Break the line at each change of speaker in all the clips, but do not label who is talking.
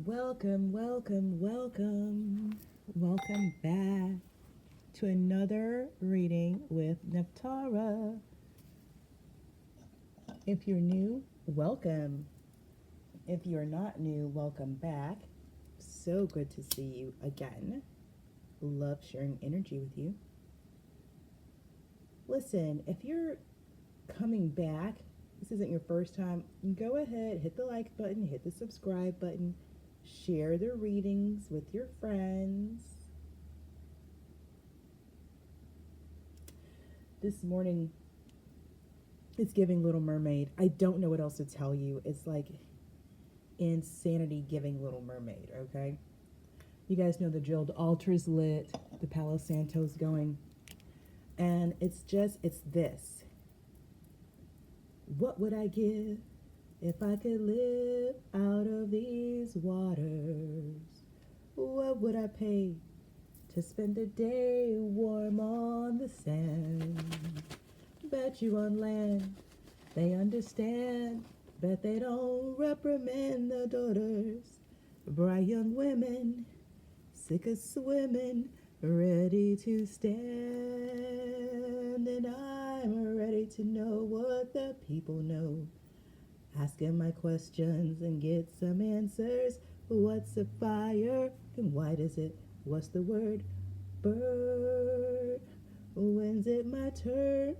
Welcome, welcome, welcome. Welcome back to another reading with Nephtara. If you're new, welcome. If you're not new, welcome back. So good to see you again. Love sharing energy with you. Listen, if you're coming back, this isn't your first time, go ahead, hit the like button, hit the subscribe button, share the readings with your friends. This morning, it's giving Little Mermaid. I don't know what else to tell you. It's like insanity giving Little Mermaid, okay? You guys know the drill. The altar's lit. The Palo Santo's going. And it's this. What would I give if I could live out of these waters? What would I pay to spend a day warm on the sand? Bet you on land they understand, bet they don't reprimand the daughters. Bright young women, sick of swimming, ready to stand. And I'm ready to know what the people know. Asking my questions and get some answers. What's a fire and why does it? What's the word? Burn. When's it my turn?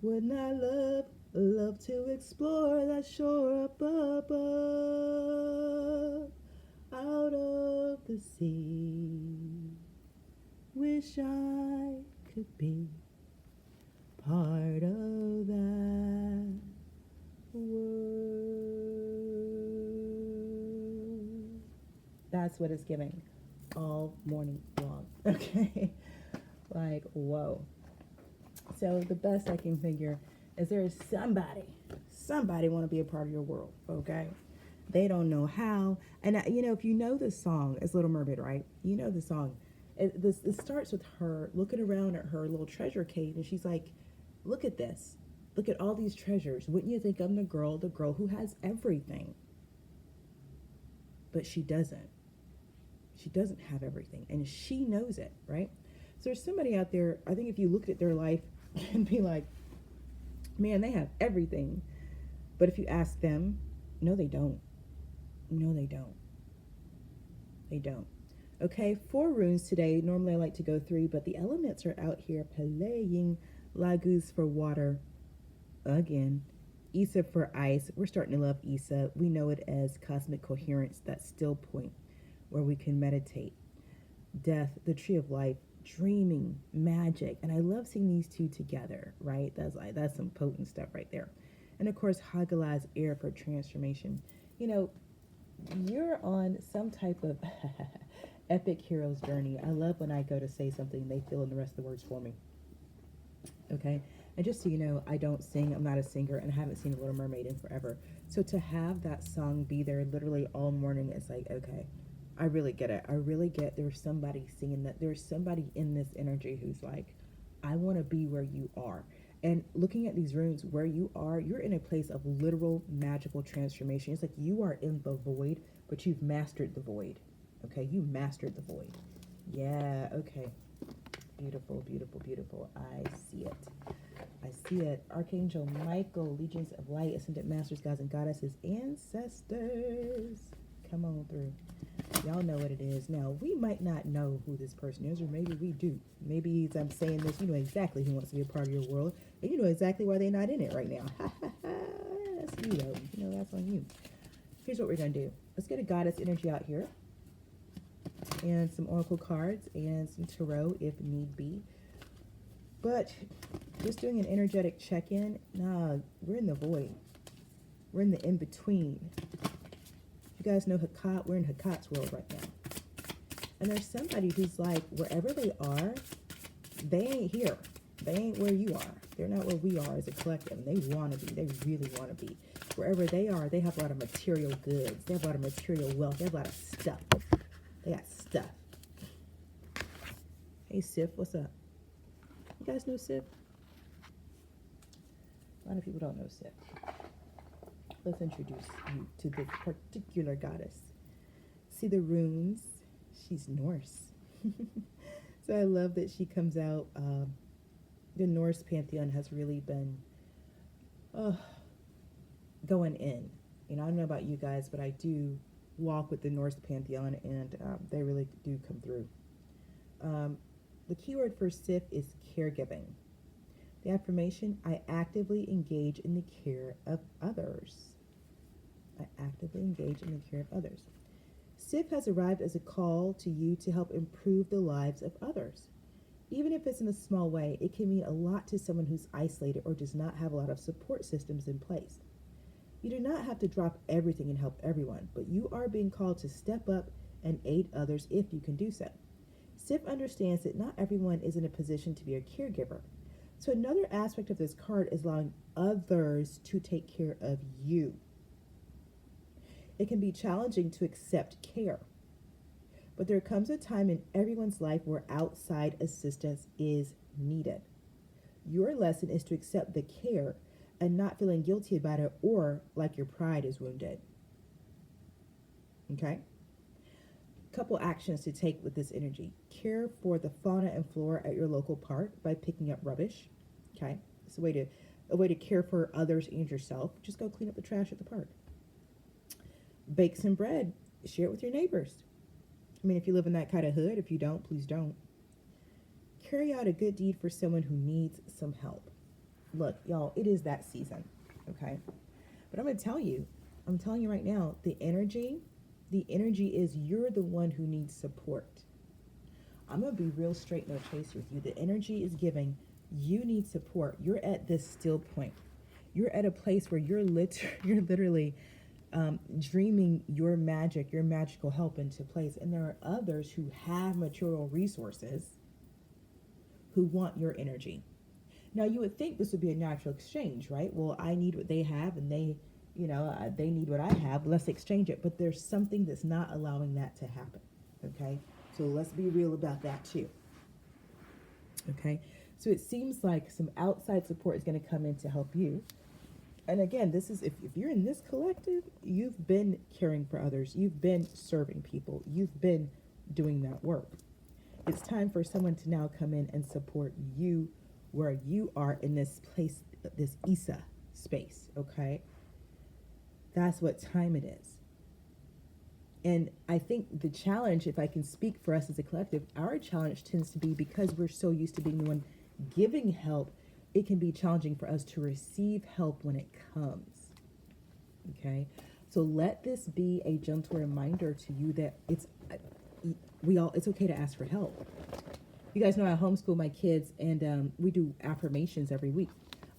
Wouldn't I love to explore that shore up above, out of the sea. Wish I could be part of that world. That's what it's giving all morning long. Okay, like whoa. So the best I can figure is there is somebody want to be a part of your world. Okay, they don't know how. And if you know this song, it's Little Mermaid, right? You know the song. It starts with her looking around at her little treasure cave, and she's like, "Look at this! Look at all these treasures. Wouldn't you think I'm the girl who has everything?" But she doesn't. She doesn't have everything, and she knows it, right? So there's somebody out there. I think if you looked at their life and be like, "Man, they have everything," but if you ask them, no, they don't. No, they don't. They don't. Okay, 4 runes today. Normally I like to go 3, but the elements are out here playing. Lagus for water, again. Isa for ice. We're starting to love Isa. We know it as cosmic coherence, that still point where we can meditate. Death, the tree of life, dreaming, magic. And I love seeing these two together, right? That's some potent stuff right there. And of course, Hagalaz, air for transformation. You're on some type of epic hero's journey. I love when I go to say something, they fill in the rest of the words for me. Okay? And just so you know, I don't sing, I'm not a singer, and I haven't seen Little Mermaid in forever. So to have that song be there literally all morning, it's like, okay, I really get it. I really get there's somebody singing that. There's somebody in this energy who's like, I want to be where you are. And looking at these runes, where you are, you're in a place of literal magical transformation. It's like you are in the void, but you've mastered the void. Okay, you mastered the void. Yeah, okay. Beautiful, beautiful, beautiful. I see it. I see it. Archangel Michael, legions of light, ascended masters, gods and goddesses, ancestors. Come on through. Y'all know what it is. Now, we might not know who this person is, or maybe we do. Maybe as I'm saying this, you know exactly who wants to be a part of your world, and you know exactly why they're not in it right now. That's you, though. That's on you. Here's what we're going to do. Let's get a goddess energy out here, and some oracle cards, and some tarot if need be. But just doing an energetic check-in, nah, we're in the void. We're in the in-between. You guys know Hakat, we're in Hakat's world right now. And there's somebody who's like, wherever they are, they ain't here. They ain't where you are. They're not where we are as a collective. And they want to be. They really want to be. Wherever they are, they have a lot of material goods. They have a lot of material wealth. They have a lot of stuff. They got stuff. Hey, Sif, what's up? You guys know Sif? A lot of people don't know Sif. Let's introduce you to this particular goddess. see the runes. She's Norse. So I love that she comes out. The Norse pantheon has really been going in. You know, I don't know about you guys, but I do walk with the Norse pantheon, and they really do come through. The keyword for Sif is caregiving. The affirmation, I actively engage in the care of others. I actively engage in the care of others. Sif has arrived as a call to you to help improve the lives of others. Even if it's in a small way, it can mean a lot to someone who's isolated or does not have a lot of support systems in place. You do not have to drop everything and help everyone, but you are being called to step up and aid others if you can do so. Sif understands that not everyone is in a position to be a caregiver. So another aspect of this card is allowing others to take care of you. It can be challenging to accept care, but there comes a time in everyone's life where outside assistance is needed. Your lesson is to accept the care and not feeling guilty about it or like your pride is wounded. Okay? Couple actions to take with this energy. Care for the fauna and flora at your local park by picking up rubbish. Okay? It's a way to care for others and yourself. Just go clean up the trash at the park. Bake some bread. Share it with your neighbors. I mean, if you live in that kind of hood, if you don't, please don't. Carry out a good deed for someone who needs some help. Look, y'all, it is that season, okay? But I'm telling you right now, the energy is you're the one who needs support. I'm going to be real straight, no chase with you. The energy is giving, you need support. You're at this still point. You're at a place where you're literally dreaming your magic, your magical help into place. And there are others who have material resources who want your energy. Now, you would think this would be a natural exchange, right? Well, I need what they have, and they need what I have. Let's exchange it. But there's something that's not allowing that to happen, okay? So let's be real about that too, okay? So it seems like some outside support is going to come in to help you. And again, this is, if you're in this collective, you've been caring for others. You've been serving people. You've been doing that work. It's time for someone to now come in and support you where you are in this place, this Isa space, okay? That's what time it is. And I think the challenge, if I can speak for us as a collective, our challenge tends to be because we're so used to being the one giving help, it can be challenging for us to receive help when it comes, okay? So let this be a gentle reminder to you that it's okay to ask for help. You guys know I homeschool my kids, and we do affirmations every week.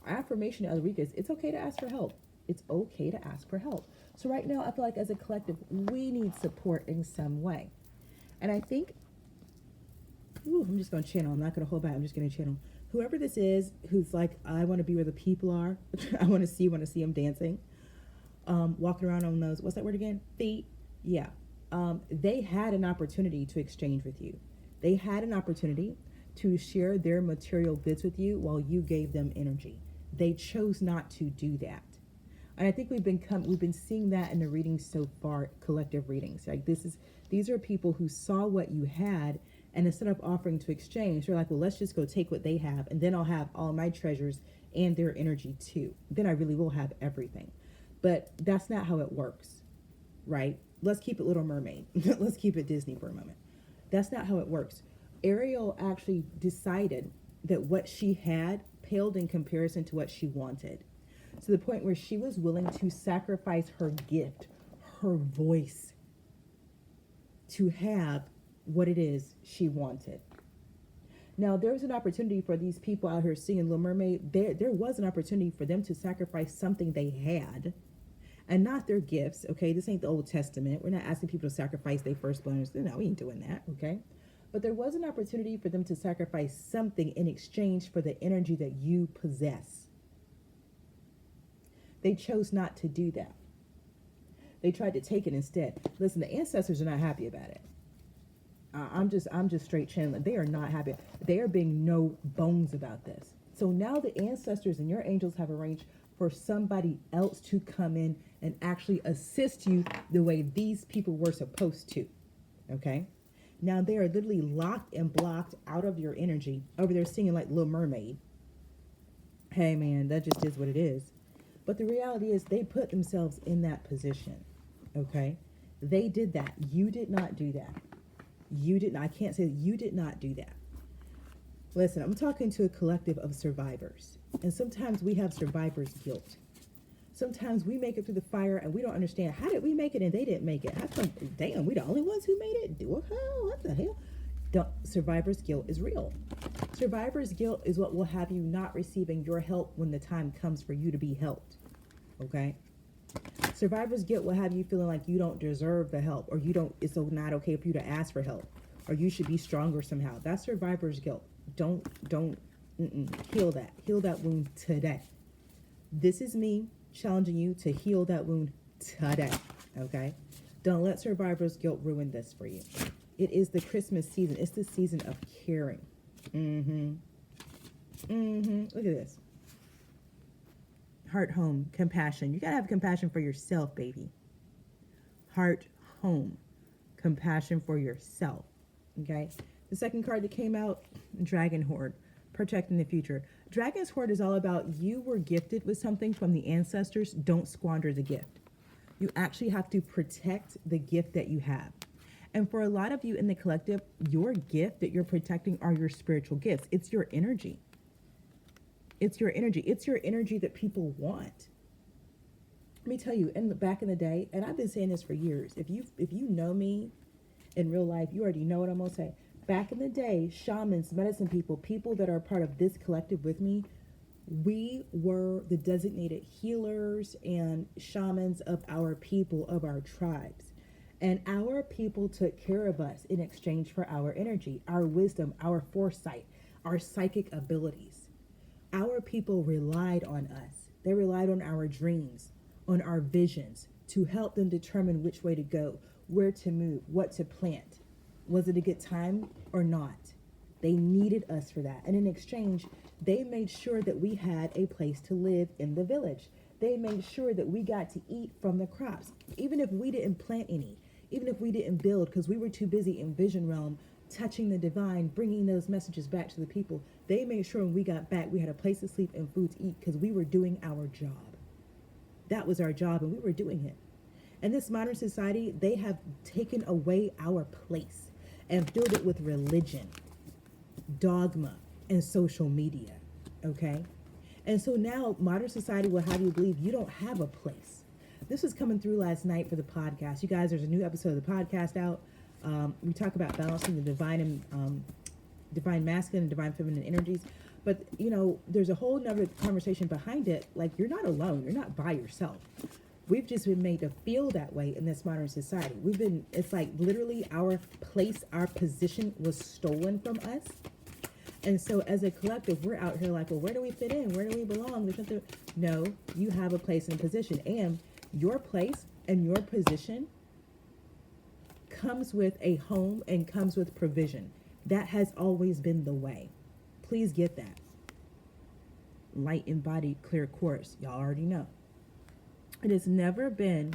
Our affirmation every week is, it's okay to ask for help. It's okay to ask for help. So right now, I feel like as a collective, we need support in some way. And I think, I'm just going to channel. I'm not going to hold back. I'm just going to channel. Whoever this is, who's like, I want to be where the people are. I want to see them dancing. Walking around on those, what's that word again? Feet. Yeah. They had an opportunity to exchange with you. They had an opportunity to share their material goods with you while you gave them energy. They chose not to do that. And I think we've been seeing that in the readings so far, collective readings. Like these are people who saw what you had, and instead of offering to exchange, they're like, well, let's just go take what they have, and then I'll have all my treasures and their energy too. Then I really will have everything. But that's not how it works, right? Let's keep it Little Mermaid. Let's keep it Disney for a moment. That's not how it works. Ariel actually decided that what she had paled in comparison to what she wanted, to the point where she was willing to sacrifice her gift, her voice, to have what it is she wanted. Now, there was an opportunity for these people out here singing Lil Mermaid. There was an opportunity for them to sacrifice something they had and not their gifts, okay? This ain't the Old Testament. We're not asking people to sacrifice their firstborn. No, we ain't doing that, okay? But there was an opportunity for them to sacrifice something in exchange for the energy that you possess. They chose not to do that. They tried to take it instead. Listen, the ancestors are not happy about it. I'm just straight channeling. They are not happy. They are being no bones about this. So now the ancestors and your angels have arranged for somebody else to come in and actually assist you the way these people were supposed to. Okay? Now they are literally locked and blocked out of your energy over there singing like Lil Mermaid. Hey man, that just is what it is. But the reality is they put themselves in that position. Okay? They did that. You did not do that. You didn't. I can't say that you did not do that. Listen, I'm talking to a collective of survivors. And sometimes we have survivor's guilt. Sometimes we make it through the fire and we don't understand, how did we make it and they didn't make it? How come, damn, we the only ones who made it? What the hell? Survivor's guilt is real. Survivor's guilt is what will have you not receiving your help when the time comes for you to be helped. Okay? Survivor's guilt will have you feeling like you don't deserve the help, or it's not okay for you to ask for help, or you should be stronger somehow. That's survivor's guilt. Don't heal that. Heal that wound today. This is me challenging you to heal that wound today. Okay? Don't let survivor's guilt ruin this for you. It is the Christmas season. It's the season of caring. Look at this. Heart, home, compassion. You gotta have compassion for yourself, baby. Heart, home, compassion for yourself. Okay? The second card that came out, Dragon Horde, protecting the future. Dragon's Horde is all about you were gifted with something from the ancestors. Don't squander the gift. You actually have to protect the gift that you have. And for a lot of you in the collective, your gift that you're protecting are your spiritual gifts. It's your energy. It's your energy. It's your energy that people want. Let me tell you, back in the day, and I've been saying this for years, if you know me in real life, you already know what I'm going to say. Back in the day, shamans, medicine people that are part of this collective with me, we were the designated healers and shamans of our people, of our tribes. And our people took care of us in exchange for our energy, our wisdom, our foresight, our psychic abilities. Our people relied on us. They relied on our dreams, on our visions, to help them determine which way to go, where to move, what to plant. Was it a good time or not? They needed us for that. And in exchange, they made sure that we had a place to live in the village. They made sure that we got to eat from the crops, even if we didn't plant any, even if we didn't build, because we were too busy in vision realm, touching the divine, bringing those messages back to the people. They made sure when we got back, we had a place to sleep and food to eat, because we were doing our job. That was our job, and we were doing it. In this modern society, they have taken away our place and filled it with religion, dogma, and social media. Okay? And so now modern society will have you believe you don't have a place. This was coming through last night for the podcast. You guys, there's a new episode of the podcast out. We talk about balancing the divine and divine masculine and divine feminine energies. But, you know, there's a whole nother conversation behind it. Like, you're not alone. You're not by yourself. We've just been made to feel that way in this modern society. It's like literally our place, our position was stolen from us. And so as a collective, we're out here like, well, where do we fit in? Where do we belong? No, you have a place and position. And your place and your position comes with a home and comes with provision. That has always been the way. Please get that. Light embodied clear quartz. Y'all already know. It has never been,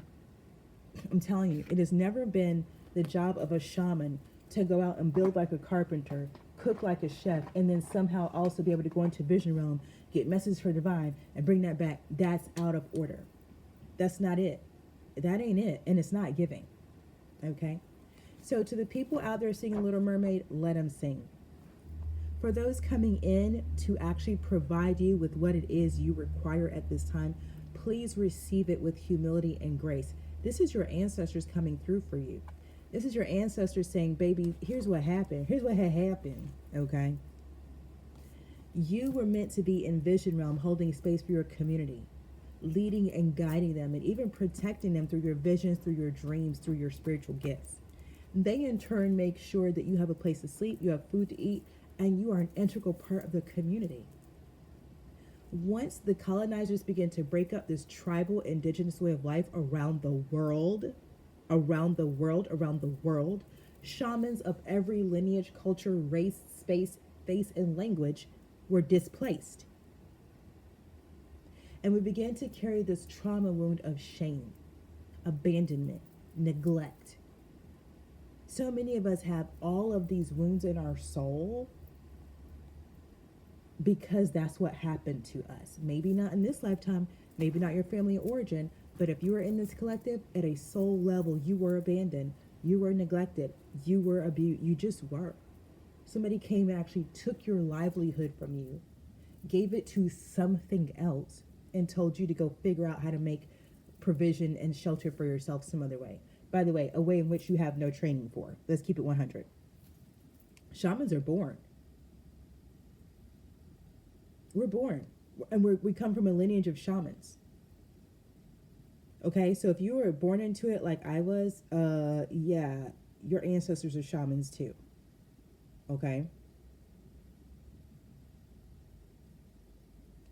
I'm telling you, it has never been the job of a shaman to go out and build like a carpenter, cook like a chef, and then somehow also be able to go into vision realm, get messages for divine, and bring that back. That's out of order. That's not it. That ain't it. And it's not giving. Okay? So to the people out there singing Little Mermaid, let them sing. For those coming in to actually provide you with what it is you require at this time, please receive it with humility and grace. This is your ancestors coming through for you. This is your ancestors saying, baby, here's what happened. Here's what had happened, okay? You were meant to be in vision realm, holding space for your community, leading and guiding them, and even protecting them through your visions, through your dreams, through your spiritual gifts. They, in turn, make sure that you have a place to sleep, you have food to eat, and you are an integral part of the community. Once the colonizers begin to break up this tribal, indigenous way of life around the world, shamans of every lineage, culture, race, space, face, and language were displaced. And we began to carry this trauma wound of shame, abandonment, neglect. So many of us have all of these wounds in our soul because that's what happened to us. Maybe not in this lifetime, maybe not your family of origin, but if you were in this collective at a soul level, you were abandoned, you were neglected, you were abused, you just were. Somebody came and actually took your livelihood from you, gave it to something else, and told you to go figure out how to make provision and shelter for yourself some other way. By the way, a way in which you have no training for. Let's keep it 100. Shamans are born. We're born. And we come from a lineage of shamans. Okay, so if you were born into it like I was, yeah, your ancestors are shamans too. Okay?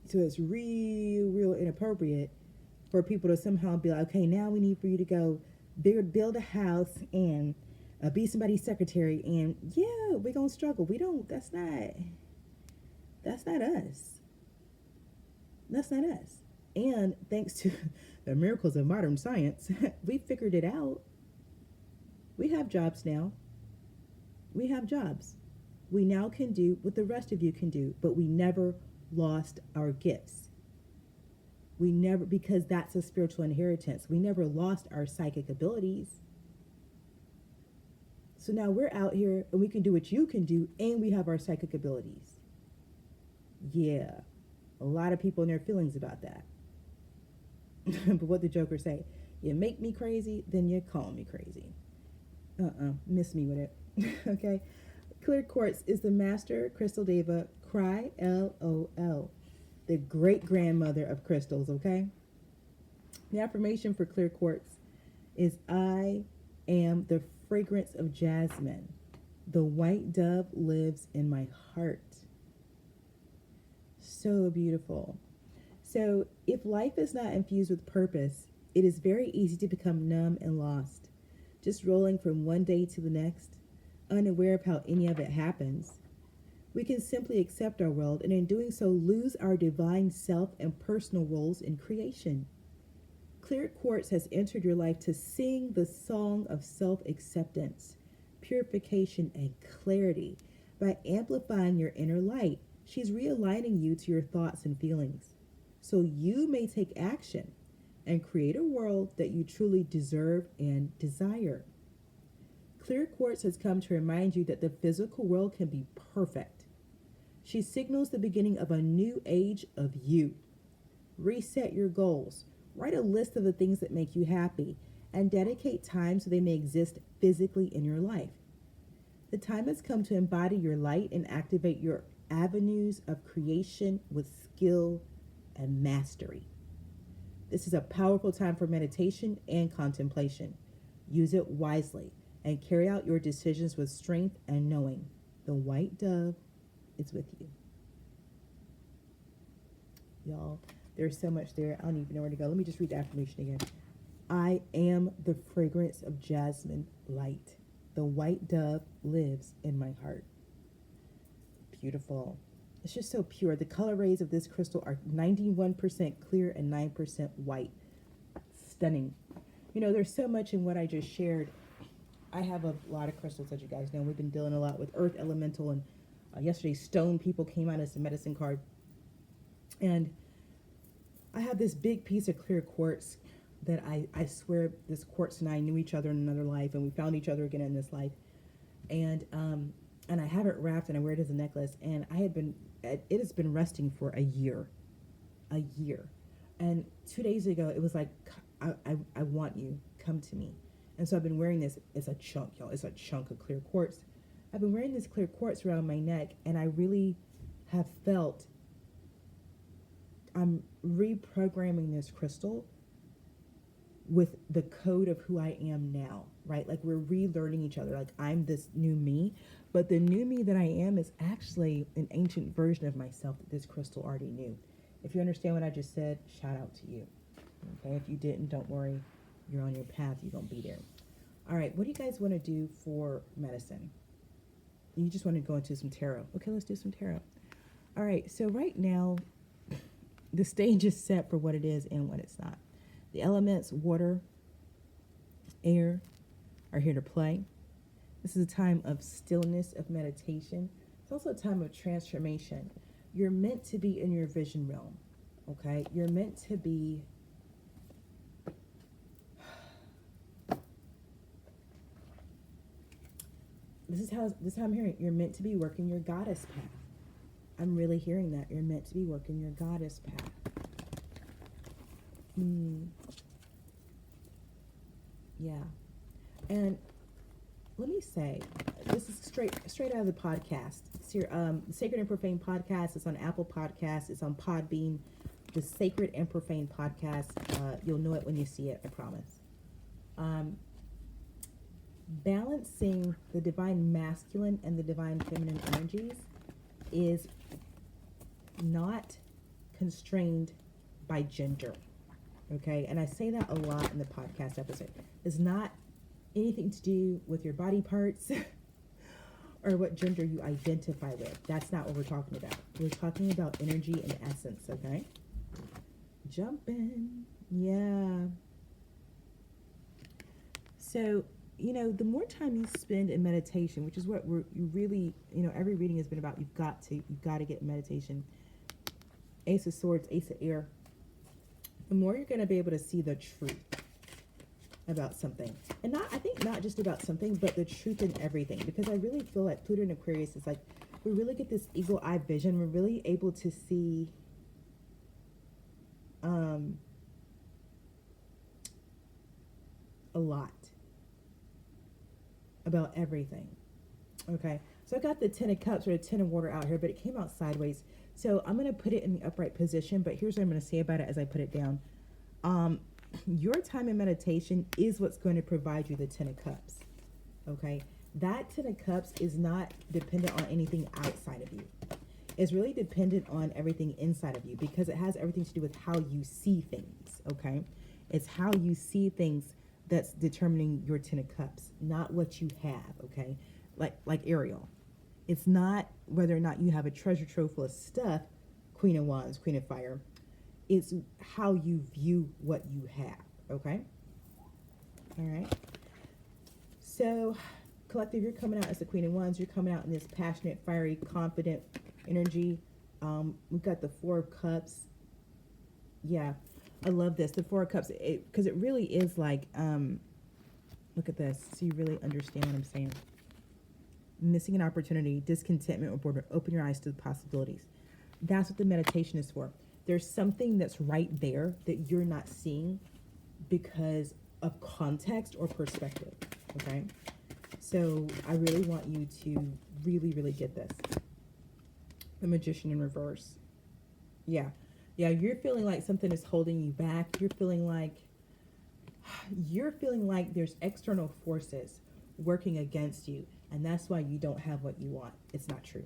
So it's real inappropriate for people to somehow be like, okay, now we need for you to go build a house and be somebody's secretary, and yeah, we're gonna struggle. We don't. That's not us. That's not us. And thanks to the miracles of modern science, we figured it out. We have jobs now. We have jobs. We now can do what the rest of you can do, but we never lost our gifts. We never, because that's a spiritual inheritance. We never lost our psychic abilities. So now we're out here and we can do what you can do, and we have our psychic abilities. Yeah, a lot of people in their feelings about that. But what the Joker say? You make me crazy, then you call me crazy. Miss me with it. Okay. Clear quartz is the master crystal deva, cry LOL, the great grandmother of crystals. Okay. The affirmation for clear quartz is I am the fragrance of jasmine. The white dove lives in my heart. So beautiful. So if life is not infused with purpose, it is very easy to become numb and lost, just rolling from one day to the next, unaware of how any of it happens. We can simply accept our world, and in doing so lose our divine self and personal roles in creation. Clear quartz has entered your life to sing the song of self-acceptance, purification, and clarity. By amplifying your inner light, she's realigning you to your thoughts and feelings, so you may take action and create a world that you truly deserve and desire. Clear quartz has come to remind you that the physical world can be perfect. She signals the beginning of a new age of you. Reset your goals. Write a list of the things that make you happy and dedicate time so they may exist physically in your life. The time has come to embody your light and activate your avenues of creation with skill and mastery. This is a powerful time for meditation and contemplation. Use it wisely and carry out your decisions with strength and knowing the white dove is with you. Y'all, there's so much there. I don't even know where to go. Let me just read the affirmation again. I am the fragrance of jasmine light. The white dove lives in my heart. Beautiful. It's just so pure. The color rays of this crystal are 91% clear and 9% white. Stunning. You know, there's so much in what I just shared. I have a lot of crystals, as you guys know. We've been dealing a lot with earth elemental, and yesterday stone people came out as a medicine card. And I have this big piece of clear quartz that I swear this quartz and I knew each other in another life, and we found each other again in this life. And I have it wrapped and I wear it as a necklace, and it has been resting for a year. And 2 days ago, it was like, I want you, come to me. And so I've been wearing this. It's a chunk, y'all. It's a chunk of clear quartz. I've been wearing this clear quartz around my neck, and I really have felt I'm reprogramming this crystal with the code of who I am now, right? Like we're relearning each other. Like I'm this new me, but the new me that I am is actually an ancient version of myself that this crystal already knew. If you understand what I just said, shout out to you. Okay, if you didn't, don't worry. You're on your path. You're going to be there. All right, what do you guys want to do for medicine? You just want to go into some tarot. Okay, let's do some tarot. All right, so right now, the stage is set for what it is and what it's not. The elements, water, air, are here to play. This is a time of stillness, of meditation. It's also a time of transformation. You're meant to be in your vision realm, okay? You're meant to be this is how I'm hearing it. You're meant to be working your goddess path. I'm really hearing that. You're meant to be working your goddess path. Yeah. And let me say, this is straight out of the podcast. It's your Sacred and Profane podcast. It's on Apple Podcasts. It's on Podbean. The Sacred and Profane podcast. You'll know it when you see it, I promise. Balancing the divine masculine and the divine feminine energies is not constrained by gender. Okay? And I say that a lot in the podcast episode. It's not anything to do with your body parts or what gender you identify with. That's not what we're talking about. We're talking about energy and essence, okay? Jumping. Yeah. So, you know, the more time you spend in meditation, which is what you really, you know, every reading has been about, you've got to get meditation. Ace of Swords, Ace of Air. The more you're going to be able to see the truth about something. And not just about something, but the truth in everything. Because I really feel like Pluto and Aquarius is like, we really get this eagle eye vision. We're really able to see a lot about everything. Okay, so I got the Ten of Cups or the Ten of Water out here, but it came out sideways. So I'm going to put it in the upright position, but here's what I'm going to say about it as I put it down. Your time in meditation is what's going to provide you the Ten of Cups. Okay, that Ten of Cups is not dependent on anything outside of you. It's really dependent on everything inside of you, because it has everything to do with how you see things. Okay, it's how you see things that's determining your Ten of Cups, not what you have. Okay, like Ariel. It's not whether or not you have a treasure trove full of stuff, Queen of Wands, Queen of Fire. It's how you view what you have, okay? All right. So, collective, you're coming out as the Queen of Wands. You're coming out in this passionate, fiery, confident energy. We've got the Four of Cups. Yeah, I love this. The Four of Cups, because it really is like, look at this, so you really understand what I'm saying. Missing an opportunity, discontentment, or boredom. Open your eyes to the possibilities. That's what the meditation is for. There's something that's right there that you're not seeing because of context or perspective, okay? So I really want you to really, really get this. The Magician in reverse. Yeah, you're feeling like something is holding you back. You're feeling like there's external forces working against you, and that's why you don't have what you want. It's not true.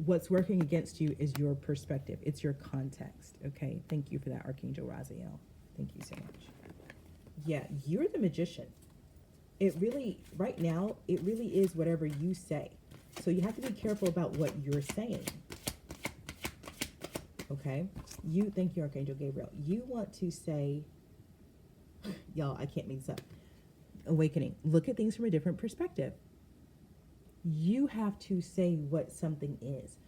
What's working against you is your perspective. It's your context. Okay. Thank you for that, Archangel Raziel. Thank you so much. Yeah, you're the magician. It really, right now, it really is whatever you say. So you have to be careful about what you're saying. Okay. Thank you, Archangel Gabriel. You want to say, y'all, I can't make this up. Awakening. Look at things from a different perspective. You have to say what something is.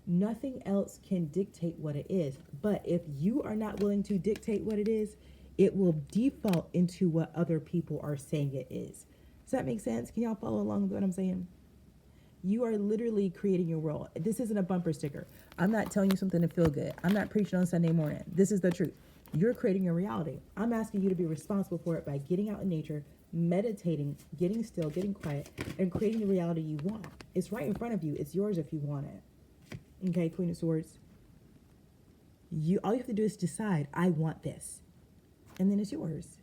Nothing else can dictate what it is. But if you are not willing to dictate what it is, it will default into what other people are saying it is. Does that make sense? Can y'all follow along with what I'm saying? You are literally creating your world. This isn't a bumper sticker. I'm not telling you something to feel good. I'm not preaching on Sunday morning. This is the truth. You're creating your reality. I'm asking you to be responsible for it by getting out in nature, meditating, getting still, getting quiet, and creating the reality you want. It's right in front of you. It's yours if you want it. Okay, Queen of Swords. All you have to do is decide, I want this. And then it's yours.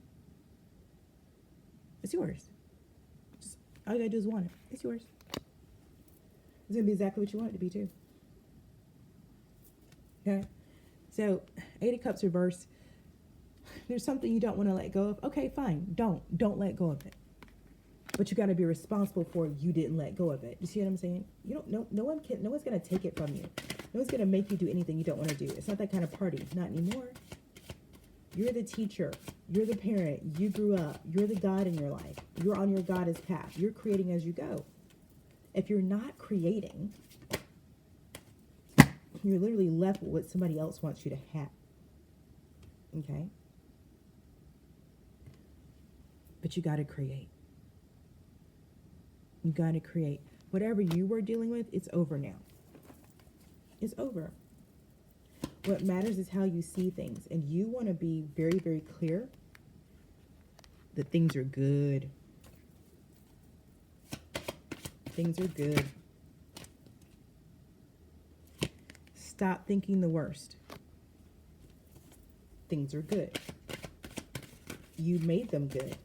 It's yours. Just, all you gotta do is want it. It's yours. It's gonna be exactly what you want it to be too. Okay? So, Eight of Cups reverse. There's something you don't want to let go of. Okay, fine. Don't let go of it. But you got to be responsible for you didn't let go of it. You see what I'm saying? You don't know. No one's going to take it from you. No one's going to make you do anything you don't want to do. It's not that kind of party. Not anymore. You're the teacher. You're the parent. You grew up. You're the God in your life. You're on your goddess path. You're creating as you go. If you're not creating, you're literally left with what somebody else wants you to have. Okay? But you got to create. You got to create. Whatever you were dealing with, it's over now. It's over. What matters is how you see things. And you want to be very, very clear that things are good. Things are good. Stop thinking the worst. Things are good. You made them good.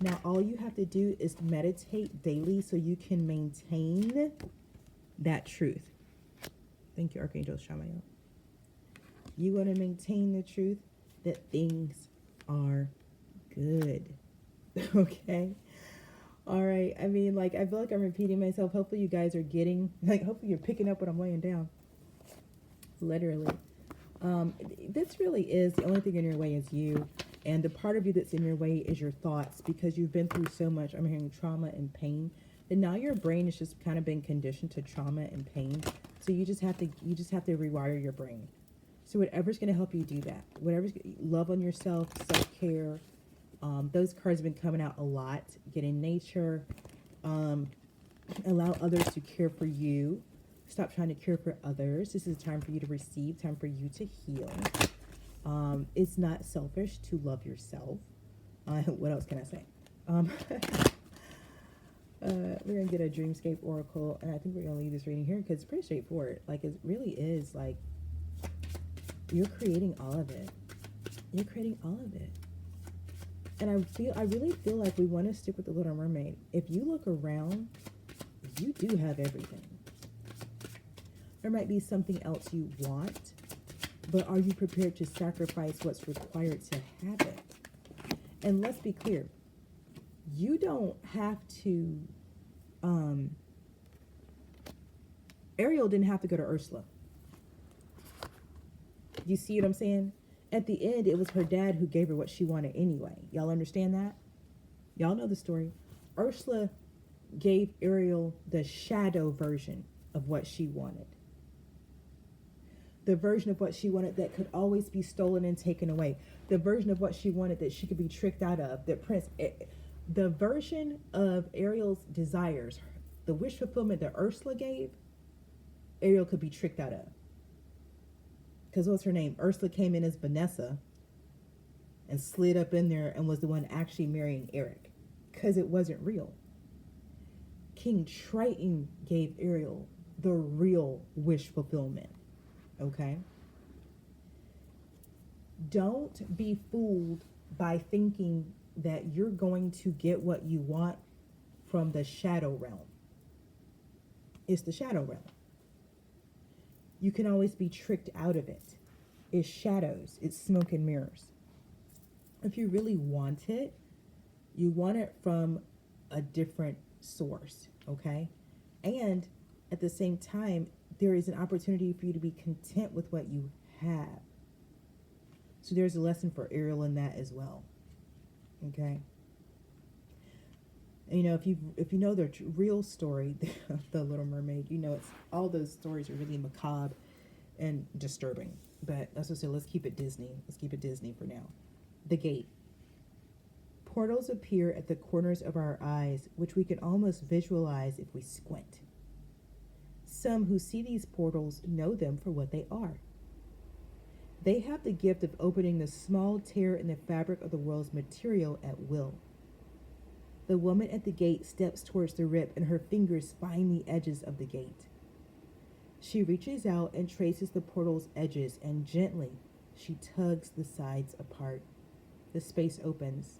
Now, all you have to do is meditate daily so you can maintain that truth. Thank you, Archangel Shamael. You want to maintain the truth that things are good. Okay? All right. I mean, like, I feel like I'm repeating myself. Hopefully you guys are getting, like, hopefully you're picking up what I'm laying down. Literally. This really is, the only thing in your way is you. And the part of you that's in your way is your thoughts, because you've been through so much. I'm hearing trauma and pain. And now your brain has just kind of been conditioned to trauma and pain. So you just have to rewire your brain. So whatever's going to help you do that, love on yourself, self-care. Those cards have been coming out a lot. Get in nature. Allow others to care for you. Stop trying to care for others. This is a time for you to receive, time for you to heal. It's not selfish to love yourself. What else can I say? We're going to get a Dreamscape Oracle, and I think we're going to leave this reading here because it's pretty straightforward. Like, it really is, like, you're creating all of it. You're creating all of it. And I really feel like we want to stick with the Little Mermaid. If you look around, you do have everything. There might be something else you want, but are you prepared to sacrifice what's required to have it? And let's be clear, you don't have to, Ariel didn't have to go to Ursula. You see what I'm saying? At the end, it was her dad who gave her what she wanted anyway. Y'all understand that? Y'all know the story. Ursula gave Ariel the shadow version of what she wanted. The version of what she wanted that could always be stolen and taken away. The version of what she wanted that she could be tricked out of. The version of Ariel's desires, the wish fulfillment that Ursula gave, Ariel could be tricked out of. Because what's her name? Ursula came in as Vanessa and slid up in there and was the one actually marrying Eric. Because it wasn't real. King Triton gave Ariel the real wish fulfillment. Okay? Don't be fooled by thinking that you're going to get what you want from the shadow realm. It's the shadow realm. You can always be tricked out of it. It's shadows. It's smoke and mirrors. If you really want it, you want it from a different source, okay? And at the same time, there is an opportunity for you to be content with what you have. So there's a lesson for Ariel in that as well, okay? And, you know, if you know the real story of the Little Mermaid, you know it's all those stories are really macabre and disturbing. But that's what I said. Let's keep it Disney. Let's keep it Disney for now. The gate. Portals appear at the corners of our eyes, which we can almost visualize if we squint. Some who see these portals know them for what they are. They have the gift of opening the small tear in the fabric of the world's material at will. The woman at the gate steps towards the rip, and her fingers find the edges of the gate. She reaches out and traces the portal's edges, and gently she tugs the sides apart. The space opens.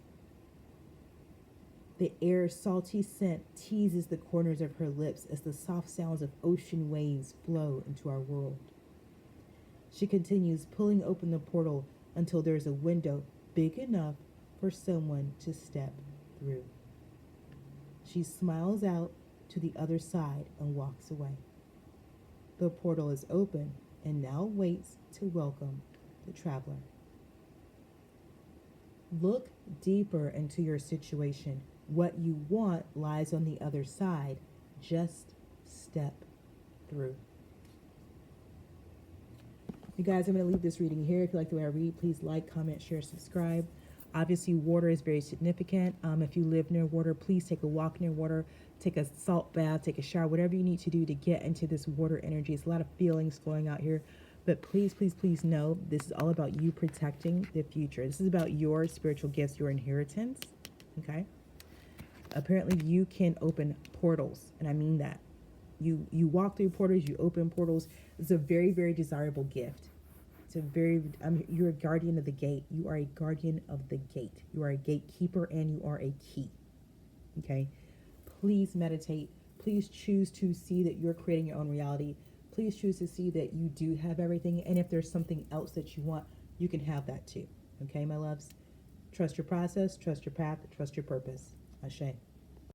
The air's salty scent teases the corners of her lips as the soft sounds of ocean waves flow into our world. She continues, pulling open the portal until there is a window big enough for someone to step through. She smiles out to the other side and walks away. The portal is open and now waits to welcome the traveler. Look deeper into your situation. What you want lies on the other side. Just step through. You guys, I'm going to leave this reading here. If you like the way I read, please like, comment, share, subscribe. Obviously, water is very significant. If you live near water, please take a walk near water, take a salt bath, take a shower, whatever you need to do to get into this water energy. It's a lot of feelings flowing out here. But please, please, please know this is all about you protecting the future. This is about your spiritual gifts, your inheritance. Okay? Apparently, you can open portals, and I mean that. You walk through portals, you open portals. It's a very, very desirable gift. It's a very, you're a guardian of the gate. You are a guardian of the gate. You are a gatekeeper and you are a key. Okay? Please meditate. Please choose to see that you're creating your own reality. Please choose to see that you do have everything. And if there's something else that you want, you can have that too. Okay, my loves? Trust your process, trust your path, trust your purpose. Ashe.